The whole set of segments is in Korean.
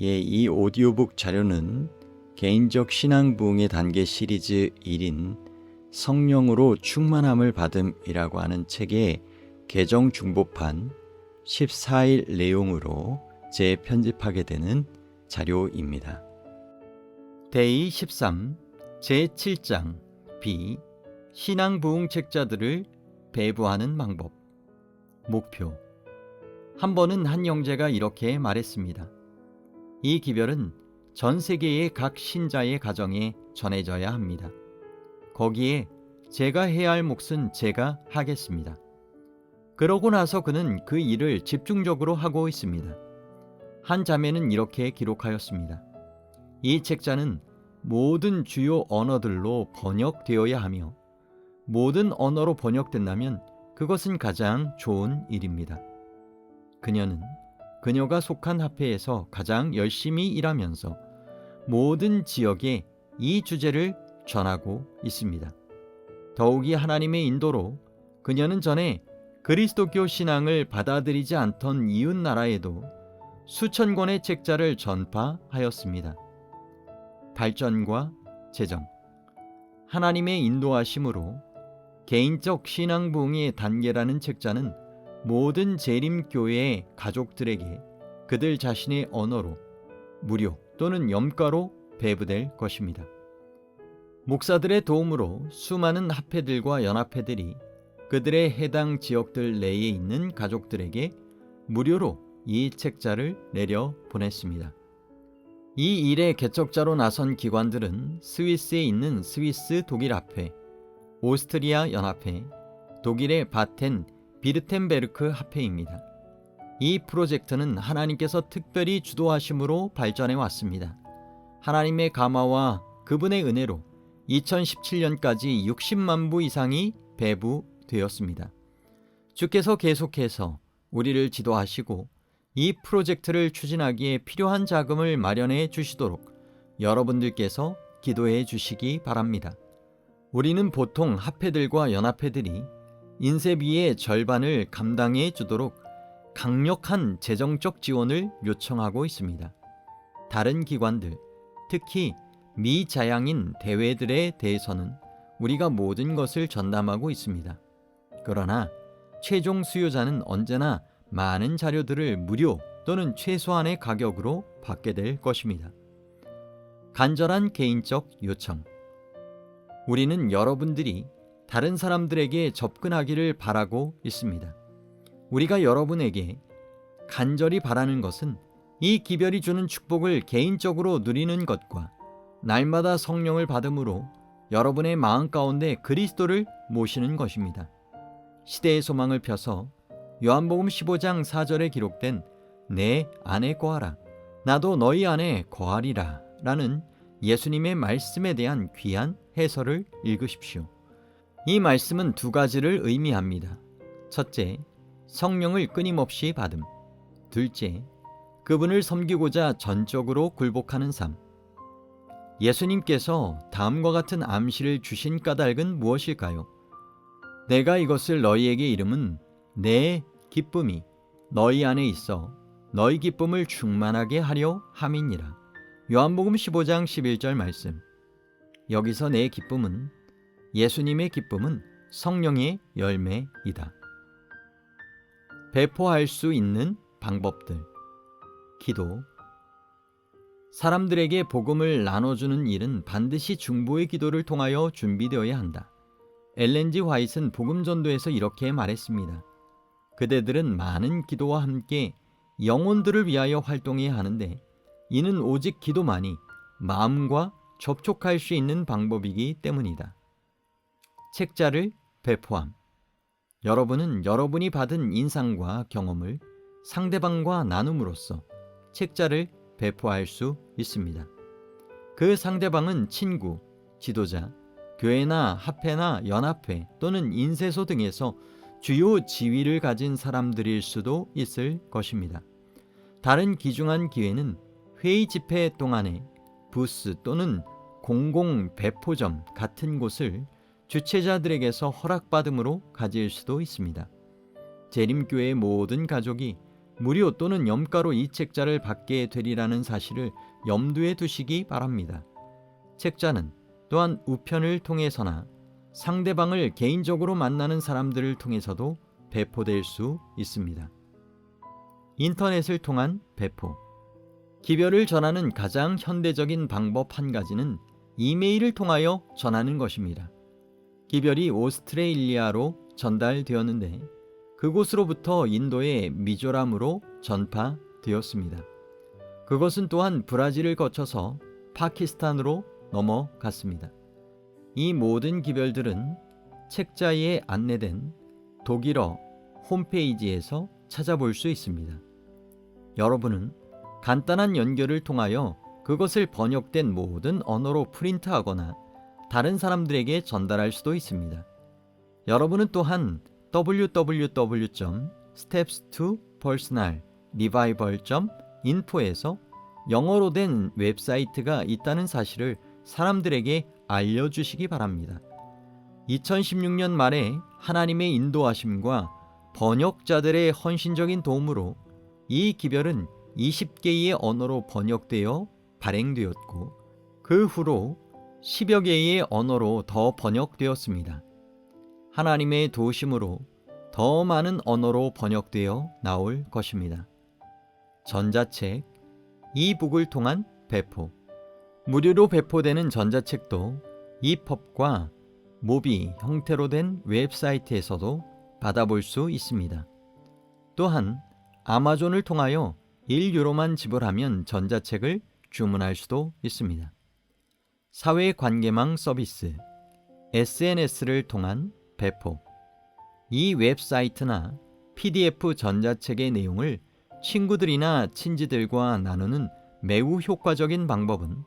이 오디오북 자료는 개인적 신앙 부흥의 단계 시리즈 1인 성령으로 충만함을 받음이라고 하는 책의 개정 중보판 14일 내용으로 재편집하게 되는 자료입니다. 데이 13 제7장 B 신앙 부흥 책자들을 배부하는 방법. 목표. 한 번은 한 형제가 이렇게 말했습니다. 이 기별은 전 세계의 각 신자의 가정에 전해져야 합니다. 거기에 제가 해야 할 몫은 제가 하겠습니다. 그러고 나서 그는 그 일을 집중적으로 하고 있습니다. 한 자매는 이렇게 기록하였습니다. 이 책자는 모든 주요 언어들로 번역되어야 하며 모든 언어로 번역된다면 그것은 가장 좋은 일입니다. 그녀는 그녀가 속한 합회에서 가장 열심히 일하면서 모든 지역에 이 주제를 전하고 있습니다. 더욱이 하나님의 인도로 그녀는 전에 그리스도교 신앙을 받아들이지 않던 이웃 나라에도 수천 권의 책자를 전파하였습니다. 발전과 재정. 하나님의 인도하심으로 개인적 신앙 부흥의 단계라는 책자는 모든 재림교회의 가족들에게 그들 자신의 언어로 무료 또는 염가로 배부될 것입니다. 목사들의 도움으로 수많은 합회들과 연합회들이 그들의 해당 지역들 내에 있는 가족들에게 무료로 이 책자를 내려 보냈습니다. 이 일의 개척자로 나선 기관들은 스위스에 있는 스위스 독일 합회, 오스트리아 연합회, 독일의 바텐 비르텐베르크 합회입니다. 이 프로젝트는 하나님께서 특별히 주도하심으로 발전해 왔습니다. 하나님의 감화와 그분의 은혜로 2017년까지 60만 부 이상이 배부되었습니다. 주께서 계속해서 우리를 지도하시고 이 프로젝트를 추진하기에 필요한 자금을 마련해 주시도록 여러분들께서 기도해 주시기 바랍니다. 우리는 보통 합회들과 연합회들이 인쇄비의 절반을 감당해 주도록 강력한 재정적 지원을 요청하고 있습니다. 다른 기관들, 특히 미자양인 대회들에 대해서는 우리가 모든 것을 전담하고 있습니다. 그러나 최종 수요자는 언제나 많은 자료들을 무료 또는 최소한의 가격으로 받게 될 것입니다. 간절한 개인적 요청. 우리는 여러분들이 다른 사람들에게 접근하기를 바라고 있습니다. 우리가 여러분에게 간절히 바라는 것은 이 기별이 주는 축복을 개인적으로 누리는 것과 날마다 성령을 받음으로 여러분의 마음 가운데 그리스도를 모시는 것입니다. 시대의 소망을 펴서 요한복음 15장 4절에 기록된 내 안에 거하라 나도 너희 안에 거하리라 라는 예수님의 말씀에 대한 귀한 해설을 읽으십시오. 이 말씀은 두 가지를 의미합니다. 첫째, 성령을 끊임없이 받음. 둘째, 그분을 섬기고자 전적으로 굴복하는 삶. 예수님께서 다음과 같은 암시를 주신 까닭은 무엇일까요? 내가 이것을 너희에게 이름은 내 기쁨이 너희 안에 있어 너희 기쁨을 충만하게 하려 함이니라. 요한복음 15장 11절 말씀. 여기서 내 기쁨은 예수님의 기쁨은 성령의 열매이다. 배포할 수 있는 방법들. 기도. 사람들에게 복음을 나눠주는 일은 반드시 중보의 기도를 통하여 준비되어야 한다. 엘렌 G 화이트는 복음 전도에서 이렇게 말했습니다. 그대들은 많은 기도와 함께 영혼들을 위하여 활동해야 하는데 이는 오직 기도만이 마음과 접촉할 수 있는 방법이기 때문이다. 책자를 배포함. 여러분은 여러분이 받은 인상과 경험을 상대방과 나눔으로써 책자를 배포할 수 있습니다. 그 상대방은 친구, 지도자, 교회나 합회나 연합회 또는 인쇄소 등에서 주요 지위를 가진 사람들일 수도 있을 것입니다. 다른 귀중한 기회는 회의 집회 동안에 부스 또는 공공 배포점 같은 곳을 주최자들에게서 허락받음으로 가질 수도 있습니다. 재림교회의 모든 가족이 무료 또는 염가로 이 책자를 받게 되리라는 사실을 염두에 두시기 바랍니다. 책자는 또한 우편을 통해서나 상대방을 개인적으로 만나는 사람들을 통해서도 배포될 수 있습니다. 인터넷을 통한 배포. 기별을 전하는 가장 현대적인 방법 한 가지는 이메일을 통하여 전하는 것입니다. 기별이 오스트레일리아로 전달되었는데 그곳으로부터 인도의 미조람으로 전파되었습니다. 그것은 또한 브라질을 거쳐서 파키스탄으로 넘어갔습니다. 이 모든 기별들은 책자에 안내된 독일어 홈페이지에서 찾아볼 수 있습니다. 여러분은 간단한 연결을 통하여 그것을 번역된 모든 언어로 프린트하거나 다른 사람들에게 전달할 수도 있습니다. 여러분은 또한 www.steps2personalrevival.info에서 영어로 된 웹사이트가 있다는 사실을 사람들에게 알려주시기 바랍니다. 2016년 말에 하나님의 인도하심과 번역자들의 헌신적인 도움으로 이 기별은 20개의 언어로 번역되어 발행되었고 그 후로 10여 개의 언어로 더 번역되었습니다. 하나님의 도우심으로 더 많은 언어로 번역되어 나올 것입니다. 전자책, 이북을 통한 배포. 무료로 배포되는 전자책도 이펍과 모비 형태로 된 웹사이트에서도 받아볼 수 있습니다. 또한 아마존을 통하여 1유로만 지불하면 전자책을 주문할 수도 있습니다. 사회관계망 서비스, SNS를 통한 배포. 이 웹사이트나 PDF 전자책의 내용을 친구들이나 친지들과 나누는 매우 효과적인 방법은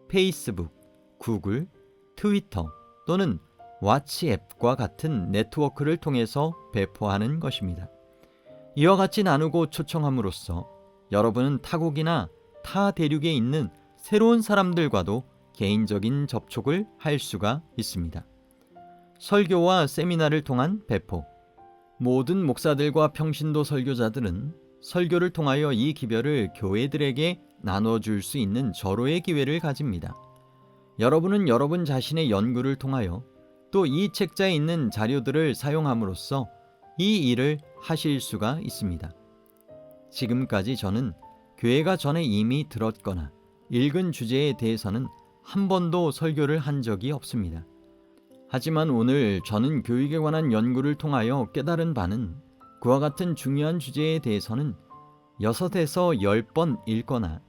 페이스북, 구글, 트위터 또는 왓츠앱과 같은 네트워크를 통해서 배포하는 것입니다. 이와 같이 나누고 초청함으로써 여러분은 타국이나 타 대륙에 있는 새로운 사람들과도 개인적인 접촉을 할 수가 있습니다. 설교와 세미나를 통한 배포. 모든 목사들과 평신도 설교자들은 설교를 통하여 이 기별을 교회들에게 나눠줄 수 있는 절호의 기회를 가집니다. 여러분은 여러분 자신의 연구를 통하여 또 이 책자에 있는 자료들을 사용함으로써 이 일을 하실 수가 있습니다. 지금까지 저는 교회가 전에 이미 들었거나 읽은 주제에 대해서는 한 번도 설교를 한 적이 없습니다. 하지만 오늘 저는 교육에 관한 연구를 통하여 깨달은 바는 그와 같은 중요한 주제에 대해서는 6에서 10번 읽거나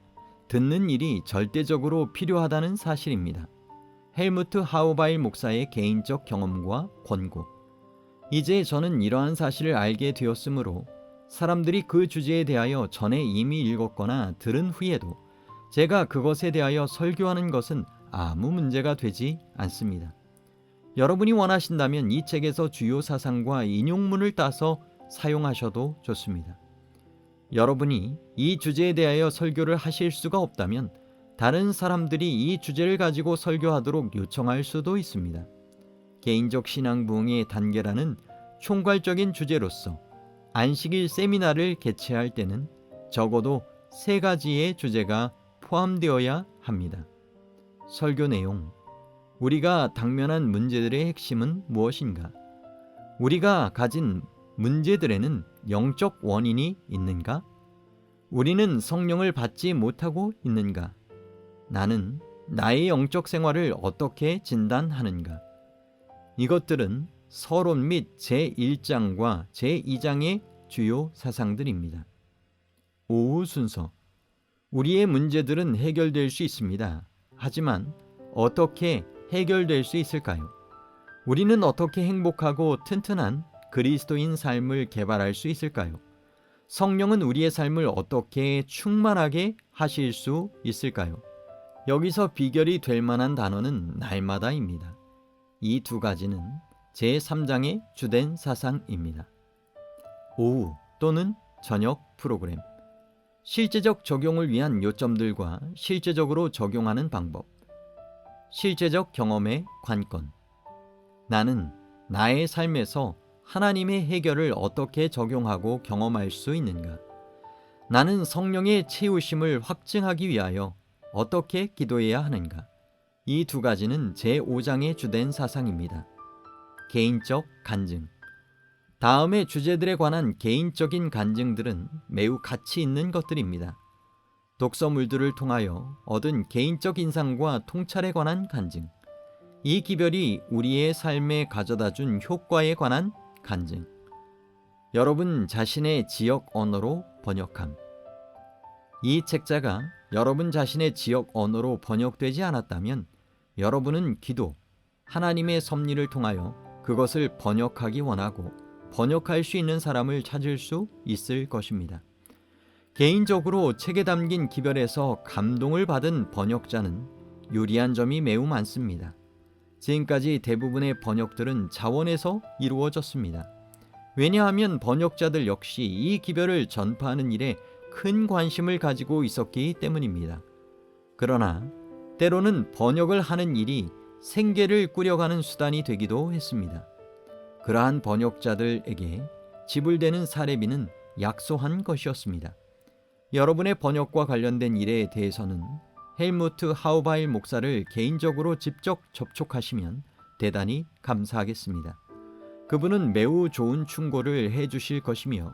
듣는 일이 절대적으로 필요하다는 사실입니다. 헬무트 하우바일 목사의 개인적 경험과 권고. 이제 저는 이러한 사실을 알게 되었으므로 사람들이 그 주제에 대하여 전에 이미 읽었거나 들은 후에도 제가 그것에 대하여 설교하는 것은 아무 문제가 되지 않습니다. 여러분이 원하신다면 이 책에서 주요 사상과 인용문을 따서 사용하셔도 좋습니다. 여러분이 이 주제에 대하여 설교를 하실 수가 없다면 다른 사람들이 이 주제를 가지고 설교하도록 요청할 수도 있습니다. 개인적 신앙 부흥의 단계라는 총괄적인 주제로서 안식일 세미나를 개최할 때는 적어도 3가지의 주제가 포함되어야 합니다. 설교 내용. 우리가 당면한 문제들의 핵심은 무엇인가? 우리가 가진 문제들에는 영적 원인이 있는가? 우리는 성령을 받지 못하고 있는가? 나는 나의 영적 생활을 어떻게 진단하는가? 이것들은 서론 및 제1장과 제2장의 주요 사상들입니다. 오후 순서. 우리의 문제들은 해결될 수 있습니다. 하지만 어떻게 해결될 수 있을까요? 우리는 어떻게 행복하고 튼튼한 그리스도인 삶을 개발할 수 있을까요? 성령은 우리의 삶을 어떻게 충만하게 하실 수 있을까요? 여기서 비결이 될 만한 단어는 날마다입니다. 이 2가지는 제3장의 주된 사상입니다. 오후 또는 저녁 프로그램. 실제적 적용을 위한 요점들과 실제적으로 적용하는 방법. 실제적 경험의 관건. 나는 나의 삶에서 하나님의 해결을 어떻게 적용하고 경험할 수 있는가? 나는 성령의 채우심을 확증하기 위하여 어떻게 기도해야 하는가? 이 두 가지는 제5장의 주된 사상입니다. 개인적 간증. 다음의 주제들에 관한 개인적인 간증들은 매우 가치 있는 것들입니다. 독서물들을 통하여 얻은 개인적 인상과 통찰에 관한 간증. 이 기별이 우리의 삶에 가져다준 효과에 관한 간증. 여러분 자신의 지역 언어로 번역함. 이 책자가 여러분 자신의 지역 언어로 번역되지 않았다면 여러분은 기도, 하나님의 섭리를 통하여 그것을 번역하기 원하고 번역할 수 있는 사람을 찾을 수 있을 것입니다. 개인적으로 책에 담긴 기별에서 감동을 받은 번역자는 유리한 점이 매우 많습니다. 지금까지 대부분의 번역들은 자원에서 이루어졌습니다. 왜냐하면 번역자들 역시 이 기별을 전파하는 일에 큰 관심을 가지고 있었기 때문입니다. 그러나 때로는 번역을 하는 일이 생계를 꾸려가는 수단이 되기도 했습니다. 그러한 번역자들에게 지불되는 사례비는 약소한 것이었습니다. 여러분의 번역과 관련된 일에 대해서는 헬무트 하우바일 목사를 개인적으로 직접 접촉하시면 대단히 감사하겠습니다. 그분은 매우 좋은 충고를 해주실 것이며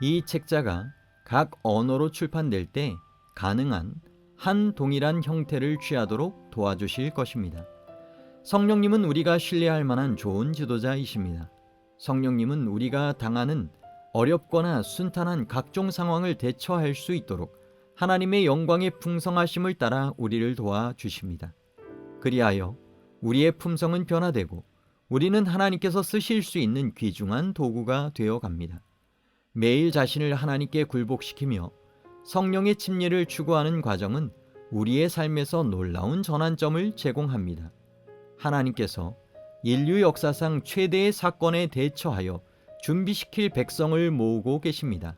이 책자가 각 언어로 출판될 때 가능한 한 동일한 형태를 취하도록 도와주실 것입니다. 성령님은 우리가 신뢰할 만한 좋은 지도자이십니다. 성령님은 우리가 당하는 어렵거나 순탄한 각종 상황을 대처할 수 있도록 하나님의 영광의 풍성하심을 따라 우리를 도와주십니다. 그리하여 우리의 품성은 변화되고 우리는 하나님께서 쓰실 수 있는 귀중한 도구가 되어 갑니다. 매일 자신을 하나님께 굴복시키며 성령의 침례를 추구하는 과정은 우리의 삶에서 놀라운 전환점을 제공합니다. 하나님께서 인류 역사상 최대의 사건에 대처하여 준비시킬 백성을 모으고 계십니다.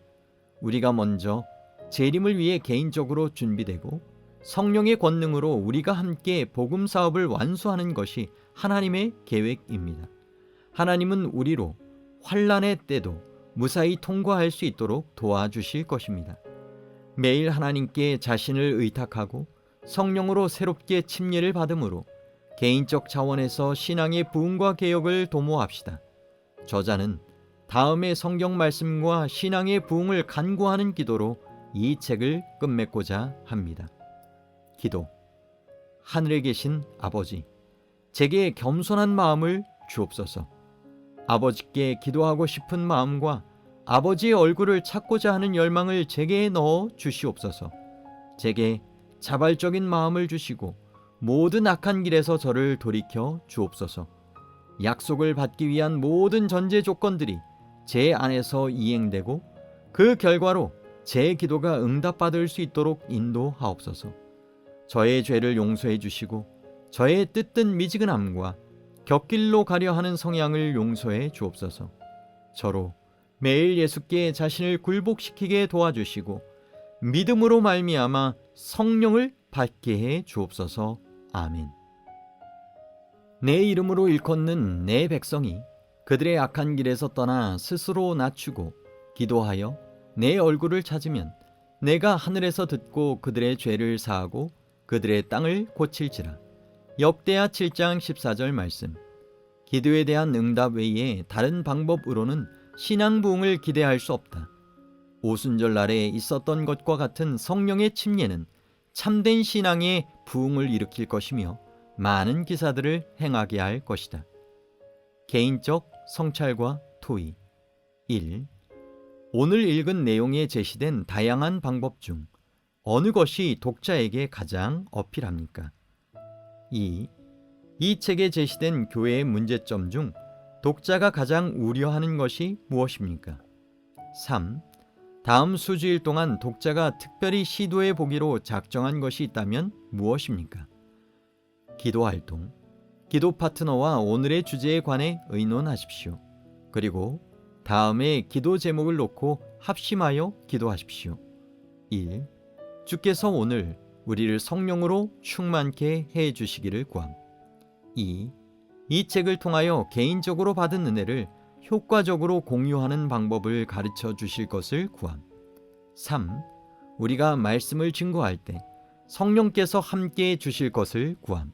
우리가 먼저 재림을 위해 개인적으로 준비되고 성령의 권능으로 우리가 함께 복음 사업을 완수하는 것이 하나님의 계획입니다. 하나님은 우리로 환난의 때도 무사히 통과할 수 있도록 도와주실 것입니다. 매일 하나님께 자신을 의탁하고 성령으로 새롭게 침례를 받음으로 개인적 차원에서 신앙의 부흥과 개혁을 도모합시다. 저자는 다음의 성경 말씀과 신앙의 부흥을 간구하는 기도로 이 책을 끝맺고자 합니다. 기도. 하늘에 계신 아버지, 제게 겸손한 마음을 주옵소서. 아버지께 기도하고 싶은 마음과 아버지의 얼굴을 찾고자 하는 열망을 제게 넣어 주시옵소서. 제게 자발적인 마음을 주시고 모든 악한 길에서 저를 돌이켜 주옵소서. 약속을 받기 위한 모든 전제 조건들이 제 안에서 이행되고 그 결과로 제 기도가 응답받을 수 있도록 인도하옵소서. 저의 죄를 용서해 주시고 저의 뜻든 미지근함과 곁길로 가려 하는 성향을 용서해 주옵소서. 저로 매일 예수께 자신을 굴복시키게 도와주시고 믿음으로 말미암아 성령을 받게 해 주옵소서. 아멘. 내 이름으로 일컫는 내 백성이 그들의 악한 길에서 떠나 스스로 낮추고 기도하여 내 얼굴을 찾으면 내가 하늘에서 듣고 그들의 죄를 사하고 그들의 땅을 고칠지라. 역대하 7장 14절 말씀. 기도에 대한 응답 외에 다른 방법으로는 신앙 부흥을 기대할 수 없다. 오순절 날에 있었던 것과 같은 성령의 침례는 참된 신앙의 부흥을 일으킬 것이며 많은 기사들을 행하게 할 것이다. 개인적 성찰과 토의. 1. 오늘 읽은 내용에 제시된 다양한 방법 중 어느 것이 독자에게 가장 어필합니까? 2. 이 책에 제시된 교회의 문제점 중 독자가 가장 우려하는 것이 무엇입니까? 3. 다음 수주일 동안 독자가 특별히 시도해 보기로 작정한 것이 있다면 무엇입니까? 기도활동. 기도 파트너와 오늘의 주제에 관해 의논하십시오. 그리고 다음에 기도 제목을 놓고 합심하여 기도하십시오. 1. 주께서 오늘 우리를 성령으로 충만케 해 주시기를 구함. 2. 이 책을 통하여 개인적으로 받은 은혜를 효과적으로 공유하는 방법을 가르쳐 주실 것을 구함. 3. 우리가 말씀을 증거할 때 성령께서 함께해 주실 것을 구함.